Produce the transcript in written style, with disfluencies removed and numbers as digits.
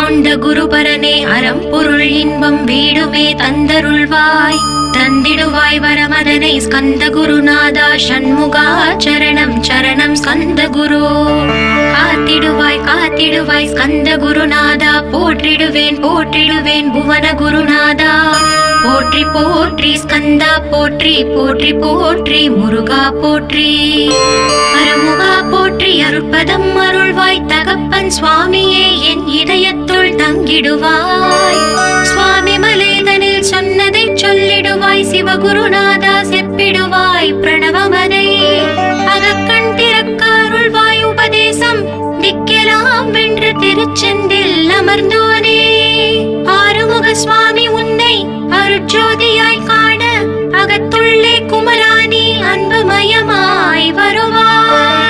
கொண்ட குருபரனே அறம் பொருள் இன்பம் வீடுமே தந்தருள்வாய் தந்திடுவாய் வரமதனை ஸ்கந்த குருநாதா ஷண்முகா சரணம் சரணம் ஸ்கந்த குரு காத்திடுவாய் காத்திடுவாய் ஸ்கந்த குருநாதா போற்றிடுவேன் போற்றிடுவேன் புவன குருநாதா போற்றி போற்றி ஸ்கந்தா போற்றி போற்றி போற்றி முருகா போற்றி அருமுகா போற்றி அருட்பதம் அருள்வாய் தகப்பன் சுவாமியே என் இதயத்துள் தங்கிடுவாய் சுவாமி மலேதனில் சொன்னதை சொல்லிடுவாய் சிவகுருநாதா செப்பிடுவாய் பிரணவமதை அகக்கண் திறக்க அருள்வாய் உபதேசம் திக்கெல்லாம் வென்று திருச்செந்தில் அமர்ந்தோனே ஆறுமுக சுவாமி உன்னை அருட்ஜோதியாய் காண அகத்துள்ளே குமராணி அன்புமயமாய் வருவாய்.